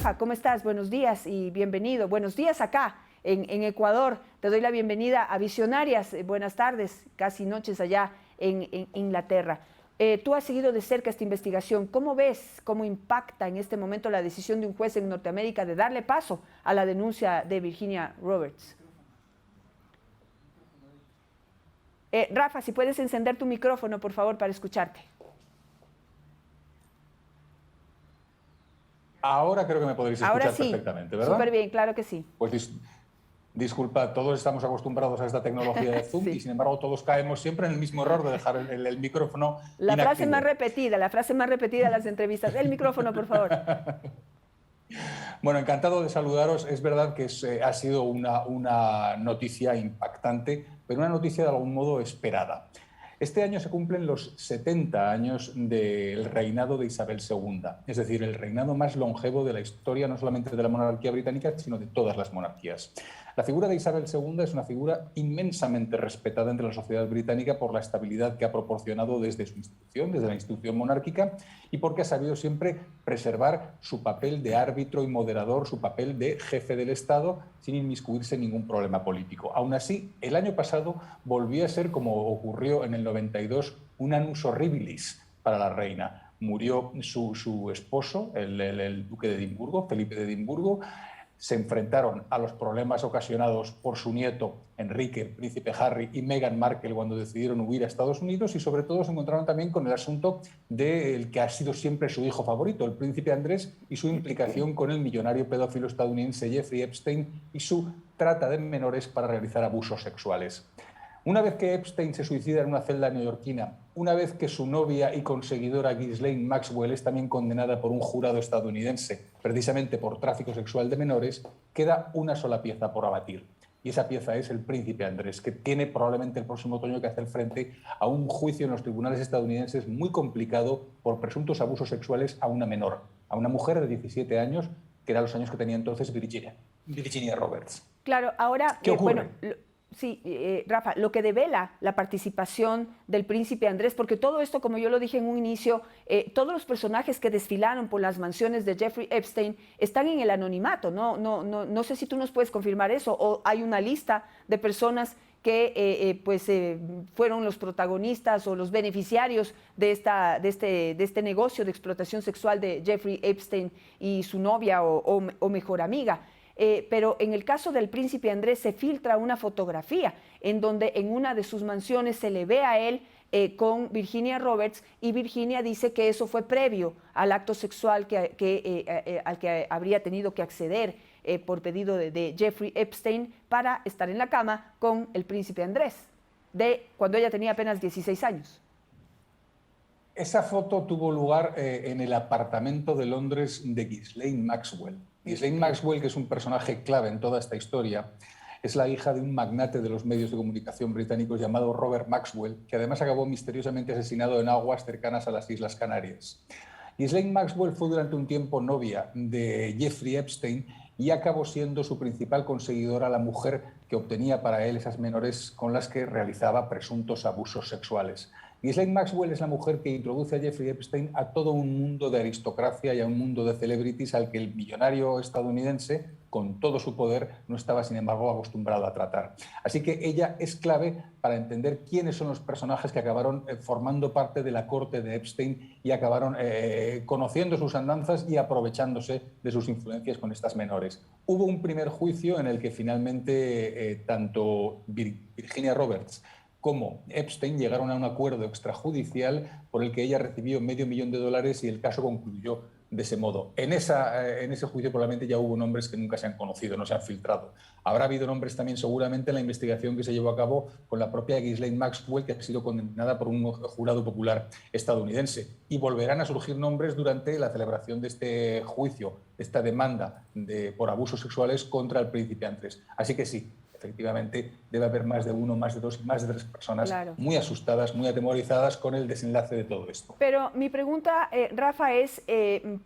Rafa, ¿cómo estás? Buenos días y bienvenido. Buenos días acá en Ecuador. Te doy la bienvenida a Visionarias. Buenas tardes, casi noches allá en Inglaterra. Tú has seguido de cerca esta investigación. ¿Cómo ves, cómo impacta en este momento la decisión de un juez en Norteamérica de darle paso a la denuncia de Virginia Roberts? Rafa, si puedes encender tu micrófono, por favor, para escucharte. Ahora creo que me podréis escuchar perfectamente, ¿verdad? Súper bien, claro que sí. Pues disculpad, todos estamos acostumbrados a esta tecnología de Zoom y sin embargo todos caemos siempre en el mismo error de dejar el micrófono La inactivo. frase más repetida de las entrevistas. El micrófono, por favor. Bueno, encantado de saludaros. Es verdad que ha sido una noticia impactante, pero una noticia de algún modo esperada. Este año se cumplen los 70 años del reinado de Isabel II, es decir, el reinado más longevo de la historia no solamente de la monarquía británica, sino de todas las monarquías. La figura de Isabel II es una figura inmensamente respetada entre la sociedad británica por la estabilidad que ha proporcionado desde su institución, desde la institución monárquica, y porque ha sabido siempre preservar su papel de árbitro y moderador, su papel de jefe del Estado, sin inmiscuirse en ningún problema político. Aún así, el año pasado volvió a ser, como ocurrió en el 92, un annus horribilis para la reina. Murió su esposo, el duque de Edimburgo, Felipe de Edimburgo. Se enfrentaron a los problemas ocasionados por su nieto Enrique, el príncipe Harry, y Meghan Markle cuando decidieron huir a Estados Unidos, y sobre todo se encontraron también con el asunto del que ha sido siempre su hijo favorito, el príncipe Andrés, y su implicación con el millonario pedófilo estadounidense Jeffrey Epstein y su trata de menores para realizar abusos sexuales. Una vez que Epstein se suicida en una celda neoyorquina, una vez que su novia y conseguidora Ghislaine Maxwell es también condenada por un jurado estadounidense, precisamente por tráfico sexual de menores, queda una sola pieza por abatir. Y esa pieza es el príncipe Andrés, que tiene probablemente el próximo otoño que hacer frente a un juicio en los tribunales estadounidenses muy complicado por presuntos abusos sexuales a una menor, a una mujer de 17 años, que eran los años que tenía entonces Virginia Roberts. Claro, ahora, ¿Qué ocurre? Bueno, sí, Rafa, lo que devela la participación del príncipe Andrés, porque todo esto, como yo lo dije en un inicio, todos los personajes que desfilaron por las mansiones de Jeffrey Epstein están en el anonimato. No sé si tú nos puedes confirmar eso, o hay una lista de personas que fueron los protagonistas o los beneficiarios de este negocio de explotación sexual de Jeffrey Epstein y su novia o mejor amiga. Pero en el caso del príncipe Andrés se filtra una fotografía en donde en una de sus mansiones se le ve a él con Virginia Roberts, y Virginia dice que eso fue previo al acto sexual al que habría tenido que acceder por pedido de Jeffrey Epstein para estar en la cama con el príncipe Andrés, cuando ella tenía apenas 16 años. Esa foto tuvo lugar en el apartamento de Londres de Ghislaine Maxwell. Ghislaine Maxwell, que es un personaje clave en toda esta historia, es la hija de un magnate de los medios de comunicación británicos llamado Robert Maxwell, que además acabó misteriosamente asesinado en aguas cercanas a las Islas Canarias. Ghislaine Maxwell fue durante un tiempo novia de Jeffrey Epstein y acabó siendo su principal conseguidora, la mujer que obtenía para él esas menores con las que realizaba presuntos abusos sexuales. Ghislaine Maxwell es la mujer que introduce a Jeffrey Epstein a todo un mundo de aristocracia y a un mundo de celebrities al que el millonario estadounidense, con todo su poder, no estaba, sin embargo, acostumbrado a tratar. Así que ella es clave para entender quiénes son los personajes que acabaron formando parte de la corte de Epstein y acabaron conociendo sus andanzas y aprovechándose de sus influencias con estas menores. Hubo un primer juicio en el que finalmente tanto Virginia Roberts como Epstein llegaron a un acuerdo extrajudicial por el que ella recibió $500,000 y el caso concluyó de ese modo. En ese juicio probablemente ya hubo nombres que nunca se han conocido, no se han filtrado. Habrá habido nombres también seguramente en la investigación que se llevó a cabo con la propia Ghislaine Maxwell, que ha sido condenada por un jurado popular estadounidense. Y volverán a surgir nombres durante la celebración de este juicio, esta demanda por abusos sexuales contra el príncipe Andrés. Así que sí, efectivamente debe haber más de uno, más de dos y más de tres personas muy asustadas, muy atemorizadas con el desenlace de todo esto. Pero mi pregunta, Rafa, es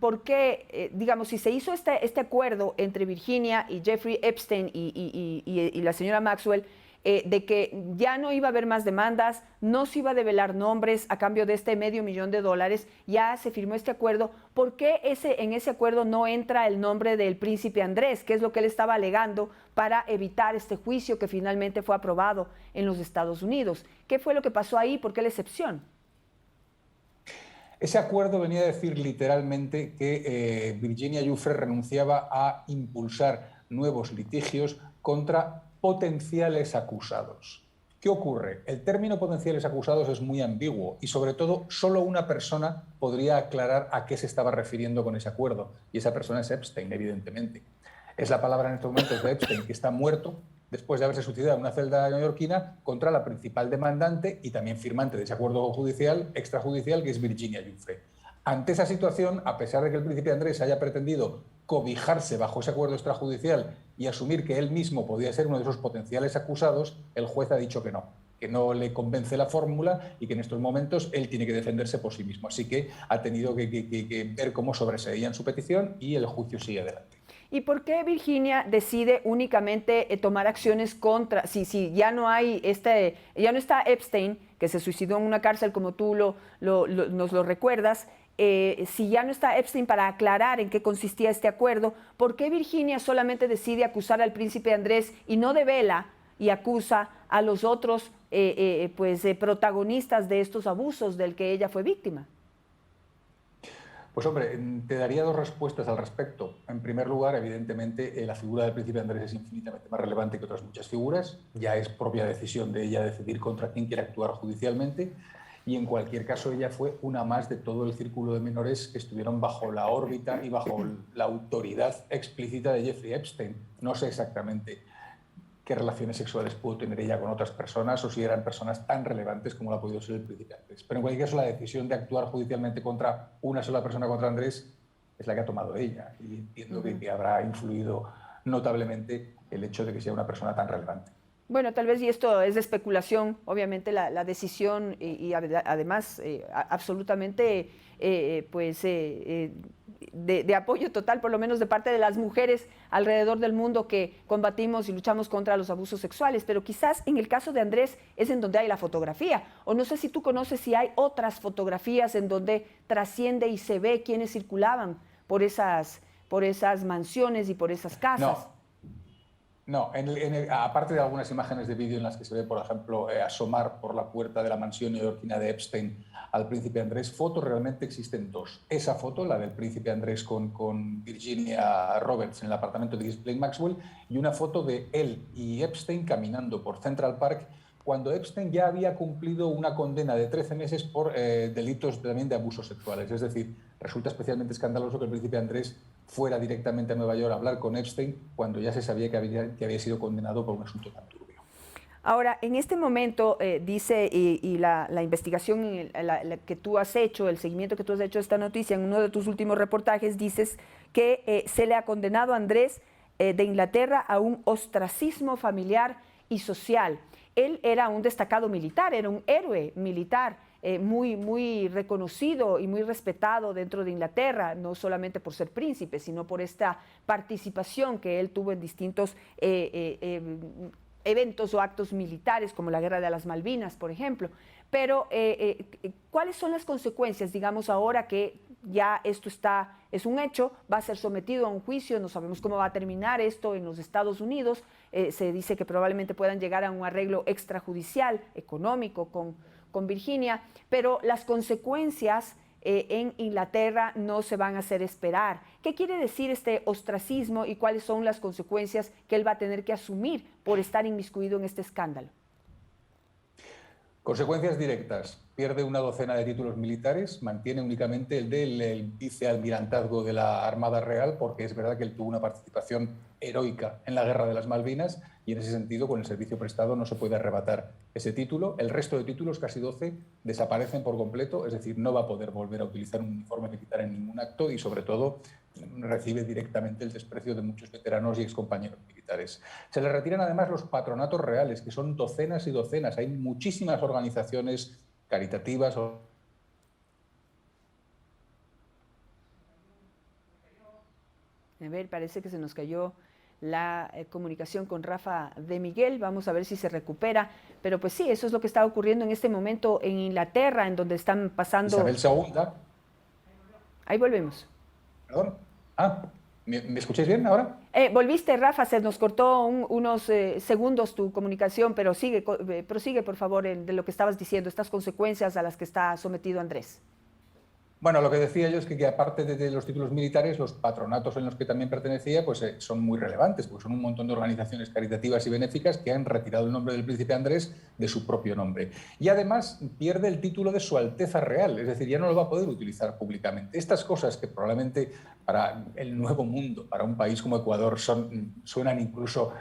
¿por qué, digamos, si se hizo este acuerdo entre Virginia y Jeffrey Epstein y la señora Maxwell, de que ya no iba a haber más demandas, no se iba a develar nombres a cambio de este $500,000, ya se firmó este acuerdo. ¿Por qué en ese acuerdo no entra el nombre del príncipe Andrés, que es lo que él estaba alegando para evitar este juicio que finalmente fue aprobado en los Estados Unidos? ¿Qué fue lo que pasó ahí? ¿Por qué la excepción? Ese acuerdo venía a decir literalmente que Virginia Giuffre renunciaba a impulsar nuevos litigios contra potenciales acusados. ¿Qué ocurre? El término potenciales acusados es muy ambiguo y, sobre todo, solo una persona podría aclarar a qué se estaba refiriendo con ese acuerdo, y esa persona es Epstein, evidentemente. Es la palabra en estos momentos de Epstein, que está muerto después de haberse suicidado en una celda neoyorquina contra la principal demandante y también firmante de ese acuerdo judicial, extrajudicial, que es Virginia Giuffre. Ante esa situación, a pesar de que el príncipe Andrés haya pretendido cobijarse bajo ese acuerdo extrajudicial y asumir que él mismo podía ser uno de esos potenciales acusados, el juez ha dicho que no le convence la fórmula y que en estos momentos él tiene que defenderse por sí mismo. Así que ha tenido que ver cómo sobreseían su petición y el juicio sigue adelante. ¿Y por qué Virginia decide únicamente tomar acciones contra, si ya no hay ya no está Epstein, que se suicidó en una cárcel como tú nos lo recuerdas, si ya no está Epstein para aclarar en qué consistía este acuerdo, ¿por qué Virginia solamente decide acusar al príncipe Andrés y no devela y acusa a los otros protagonistas de estos abusos del que ella fue víctima? Pues hombre, te daría dos respuestas al respecto. En primer lugar, evidentemente, la figura del príncipe Andrés es infinitamente más relevante que otras muchas figuras. Ya es propia decisión de ella decidir contra quién quiere actuar judicialmente. Y en cualquier caso, ella fue una más de todo el círculo de menores que estuvieron bajo la órbita y bajo la autoridad explícita de Jeffrey Epstein. No sé exactamente qué relaciones sexuales pudo tener ella con otras personas o si eran personas tan relevantes como lo ha podido ser el príncipe Andrés. Pero en cualquier caso, la decisión de actuar judicialmente contra una sola persona, contra Andrés, es la que ha tomado ella. Y entiendo que habrá influido notablemente el hecho de que sea una persona tan relevante. Bueno, tal vez, y esto es de especulación, obviamente la decisión y además absolutamente de apoyo total, por lo menos de parte de las mujeres alrededor del mundo que combatimos y luchamos contra los abusos sexuales. Pero quizás en el caso de Andrés es en donde hay la fotografía. O no sé si tú conoces si hay otras fotografías en donde trasciende y se ve quiénes circulaban por esas mansiones y por esas casas. No, aparte de algunas imágenes de vídeo en las que se ve, por ejemplo, asomar por la puerta de la mansión neoyorquina de Epstein al príncipe Andrés, fotos realmente existen dos. Esa foto, la del príncipe Andrés con Virginia Roberts en el apartamento de Ghislaine Maxwell, y una foto de él y Epstein caminando por Central Park cuando Epstein ya había cumplido una condena de 13 meses por delitos también de abusos sexuales. Es decir, resulta especialmente escandaloso que el príncipe Andrés fuera directamente a Nueva York a hablar con Epstein cuando ya se sabía que había sido condenado por un asunto tan turbio. Ahora, en este momento, dice, y la investigación que tú has hecho, el seguimiento que tú has hecho de esta noticia, en uno de tus últimos reportajes dices que se le ha condenado a Andrés de Inglaterra a un ostracismo familiar y social. Él era un destacado militar, era un héroe militar. Muy reconocido y muy respetado dentro de Inglaterra, no solamente por ser príncipe, sino por esta participación que él tuvo en distintos eventos o actos militares, como la Guerra de las Malvinas, por ejemplo. Pero, ¿cuáles son las consecuencias, digamos, ahora que ya esto es un hecho, va a ser sometido a un juicio, no sabemos cómo va a terminar esto en los Estados Unidos, se dice que probablemente puedan llegar a un arreglo extrajudicial, económico, con Virginia, pero las consecuencias en Inglaterra no se van a hacer esperar. ¿Qué quiere decir este ostracismo y cuáles son las consecuencias que él va a tener que asumir por estar inmiscuido en este escándalo? Consecuencias directas. Pierde una docena de títulos militares, mantiene únicamente el del vicealmirantazgo de la Armada Real, porque es verdad que él tuvo una participación heroica en la Guerra de las Malvinas y en ese sentido, con el servicio prestado, no se puede arrebatar ese título. El resto de títulos, casi 12, desaparecen por completo, es decir, no va a poder volver a utilizar un uniforme militar en ningún acto y, sobre todo, recibe directamente el desprecio de muchos veteranos y excompañeros militares. Se le retiran además los patronatos reales, que son docenas y docenas. Hay muchísimas organizaciones caritativas. A ver, parece que se nos cayó la comunicación con Rafa de Miguel. Vamos a ver si se recupera. Pero pues sí, eso es lo que está ocurriendo en este momento en Inglaterra, en donde están pasando... Isabel II. Ahí volvemos. Perdón. ¿Me escucháis bien ahora? Volviste, Rafa, se nos cortó unos segundos tu comunicación, pero prosigue, por favor, de lo que estabas diciendo, estas consecuencias a las que está sometido Andrés. Bueno, lo que decía yo es que aparte de los títulos militares, los patronatos en los que también pertenecía pues, son muy relevantes, porque son un montón de organizaciones caritativas y benéficas que han retirado el nombre del príncipe Andrés de su propio nombre. Y además pierde el título de Su Alteza Real, es decir, ya no lo va a poder utilizar públicamente. Estas cosas que probablemente para el nuevo mundo, para un país como Ecuador, suenan incluso...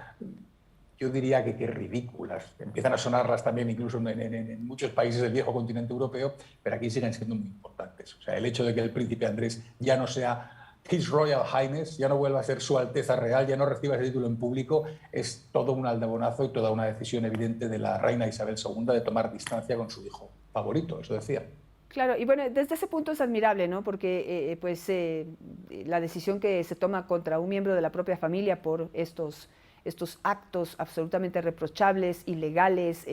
Yo diría que ridículas. Empiezan a sonarlas también incluso en muchos países del viejo continente europeo, pero aquí siguen siendo muy importantes. O sea, el hecho de que el príncipe Andrés ya no sea His Royal Highness, ya no vuelva a ser Su Alteza Real, ya no reciba ese título en público, es todo un aldabonazo y toda una decisión evidente de la reina Isabel II de tomar distancia con su hijo favorito, eso decía. Claro, y bueno, desde ese punto es admirable, ¿no? Porque la decisión que se toma contra un miembro de la propia familia por estos actos absolutamente reprochables, ilegales,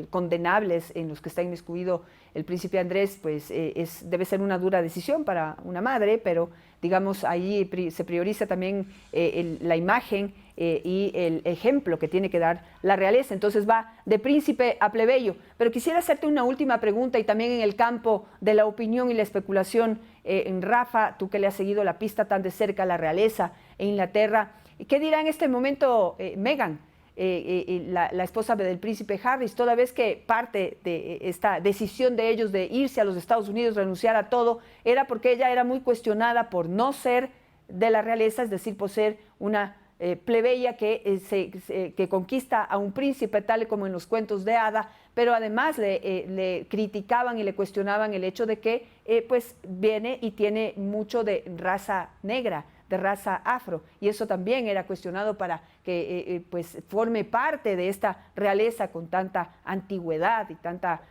condenables en los que está inmiscuido el príncipe Andrés, pues debe ser una dura decisión para una madre, pero digamos ahí se prioriza también la imagen y el ejemplo que tiene que dar la realeza. Entonces va de príncipe a plebeyo. Pero quisiera hacerte una última pregunta y también en el campo de la opinión y la especulación, en Rafa, tú que le has seguido la pista tan de cerca a la realeza en Inglaterra, ¿qué dirá en este momento Meghan, la esposa del príncipe Harry, toda vez que parte de esta decisión de ellos de irse a los Estados Unidos, renunciar a todo, era porque ella era muy cuestionada por no ser de la realeza, es decir, por ser una plebeya que conquista a un príncipe, tal como en los cuentos de hada, pero además le criticaban y le cuestionaban el hecho de que pues viene y tiene mucho de raza negra, de raza afro, y eso también era cuestionado para que pues forme parte de esta realeza con tanta antigüedad y tanta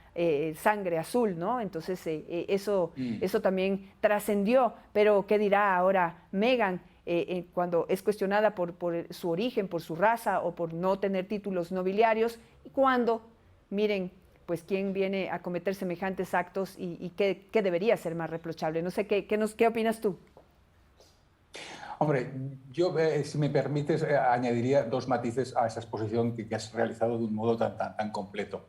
sangre azul, ¿no? Entonces eso también trascendió, pero ¿qué dirá ahora Meghan cuando es cuestionada por su origen, por su raza o por no tener títulos nobiliarios, y cuando, miren, pues quién viene a cometer semejantes actos y qué debería ser más reprochable? No sé, ¿qué opinas tú? Hombre, yo, si me permites, añadiría dos matices a esa exposición que has realizado de un modo tan completo.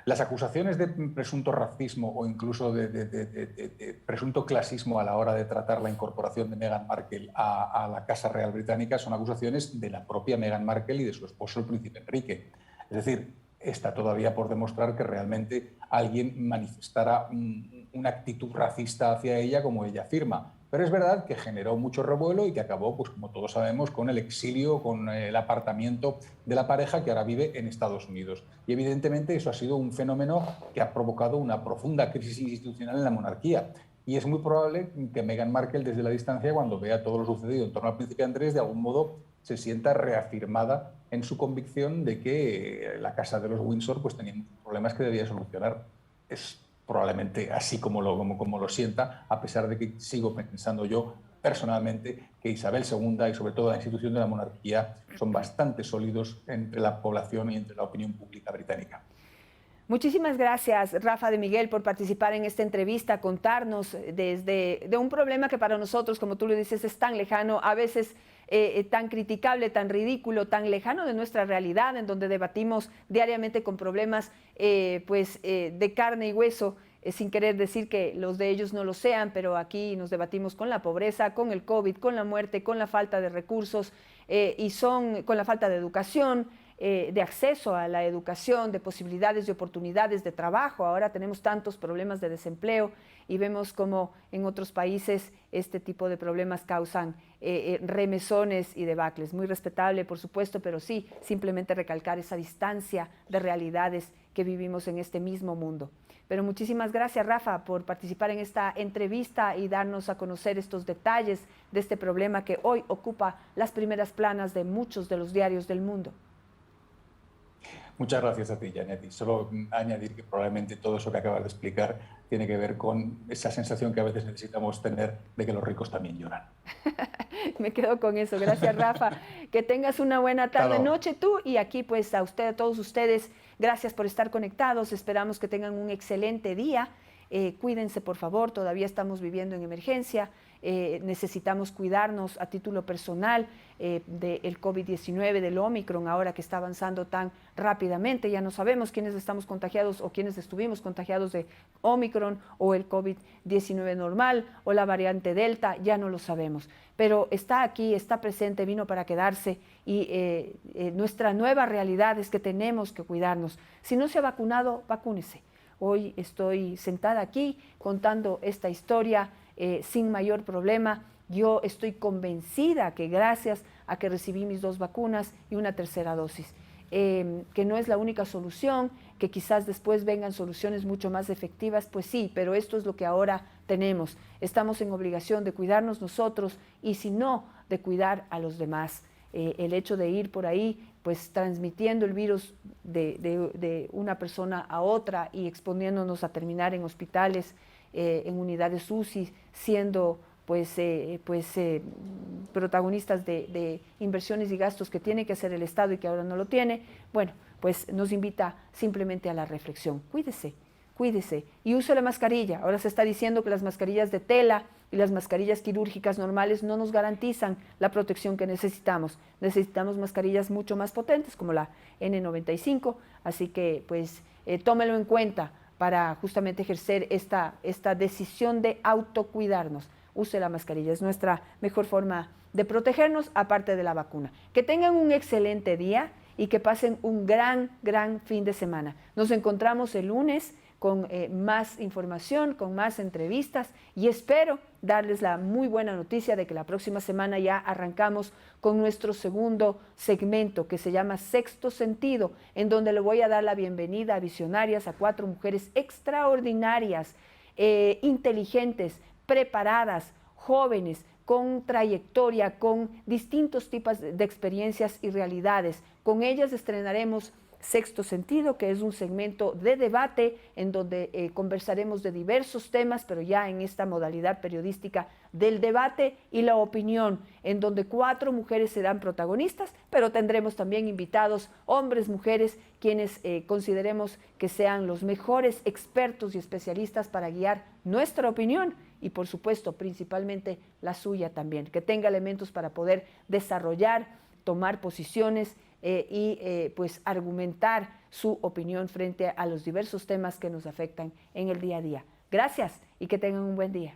Las acusaciones de presunto racismo o incluso de presunto clasismo a la hora de tratar la incorporación de Meghan Markle a la Casa Real Británica son acusaciones de la propia Meghan Markle y de su esposo, el príncipe Enrique. Es decir, está todavía por demostrar que realmente alguien manifestara una actitud racista hacia ella como ella afirma. Pero es verdad que generó mucho revuelo y que acabó, pues como todos sabemos, con el exilio, con el apartamiento de la pareja que ahora vive en Estados Unidos. Y evidentemente eso ha sido un fenómeno que ha provocado una profunda crisis institucional en la monarquía. Y es muy probable que Meghan Markle, desde la distancia, cuando vea todo lo sucedido en torno al príncipe Andrés, de algún modo se sienta reafirmada en su convicción de que la casa de los Windsor pues, tenía problemas que debía solucionar. Es probablemente así como lo sienta, a pesar de que sigo pensando yo personalmente que Isabel II y sobre todo la institución de la monarquía son bastante sólidos entre la población y entre la opinión pública británica. Muchísimas gracias, Rafa de Miguel, por participar en esta entrevista, contarnos de un problema que para nosotros, como tú lo dices, es tan lejano, a veces tan criticable, tan ridículo, tan lejano de nuestra realidad, en donde debatimos diariamente con problemas de carne y hueso, sin querer decir que los de ellos no lo sean, pero aquí nos debatimos con la pobreza, con el COVID, con la muerte, con la falta de recursos con la falta de educación, de acceso a la educación, de posibilidades de oportunidades de trabajo. Ahora tenemos tantos problemas de desempleo y vemos como en otros países este tipo de problemas causan remesones y debacles. Muy respetable, por supuesto, pero sí, simplemente recalcar esa distancia de realidades que vivimos en este mismo mundo. Pero muchísimas gracias, Rafa, por participar en esta entrevista y darnos a conocer estos detalles de este problema que hoy ocupa las primeras planas de muchos de los diarios del mundo. Muchas gracias a ti, Janet. Y solo añadir que probablemente todo eso que acabas de explicar tiene que ver con esa sensación que a veces necesitamos tener de que los ricos también lloran. Me quedo con eso. Gracias, Rafa. Que tengas una buena tarde, noche tú, y aquí pues a usted, a todos ustedes, gracias por estar conectados. Esperamos que tengan un excelente día. Cuídense, por favor, todavía estamos viviendo en emergencia. Necesitamos cuidarnos a título personal del COVID-19, del Omicron, ahora que está avanzando tan rápidamente. Ya no sabemos quiénes estamos contagiados o quiénes estuvimos contagiados de Omicron o el COVID-19 normal o la variante Delta, ya no lo sabemos. Pero está aquí, está presente, vino para quedarse y nuestra nueva realidad es que tenemos que cuidarnos. Si no se ha vacunado, vacúnese. Hoy estoy sentada aquí contando esta historia sin mayor problema. Yo estoy convencida que gracias a que recibí mis 2 vacunas y una tercera dosis, que no es la única solución, que quizás después vengan soluciones mucho más efectivas, pues sí, pero esto es lo que ahora tenemos. Estamos en obligación de cuidarnos nosotros y si no, de cuidar a los demás. El hecho de ir por ahí pues transmitiendo el virus de una persona a otra y exponiéndonos a terminar en hospitales, en unidades UCI, siendo protagonistas de inversiones y gastos que tiene que hacer el Estado y que ahora no lo tiene, bueno, pues nos invita simplemente a la reflexión. Cuídese, cuídese y use la mascarilla. Ahora se está diciendo que las mascarillas de tela y las mascarillas quirúrgicas normales no nos garantizan la protección que necesitamos. Necesitamos mascarillas mucho más potentes como la N95, así que pues tómelo en cuenta para justamente ejercer esta decisión de autocuidarnos. Use la mascarilla, es nuestra mejor forma de protegernos aparte de la vacuna. Que tengan un excelente día y que pasen un gran fin de semana. Nos encontramos el lunes con más información, con más entrevistas y espero darles la muy buena noticia de que la próxima semana ya arrancamos con nuestro segundo segmento que se llama Sexto Sentido, en donde le voy a dar la bienvenida a visionarias, a 4 mujeres extraordinarias, inteligentes, preparadas, jóvenes, con trayectoria, con distintos tipos de experiencias y realidades. Con ellas estrenaremos Sexto Sentido, que es un segmento de debate en donde conversaremos de diversos temas, pero ya en esta modalidad periodística del debate y la opinión, en donde 4 mujeres serán protagonistas, pero tendremos también invitados, hombres, mujeres, quienes consideremos que sean los mejores expertos y especialistas para guiar nuestra opinión y, por supuesto, principalmente la suya también, que tenga elementos para poder desarrollar, tomar posiciones pues argumentar su opinión frente a los diversos temas que nos afectan en el día a día. Gracias y que tengan un buen día.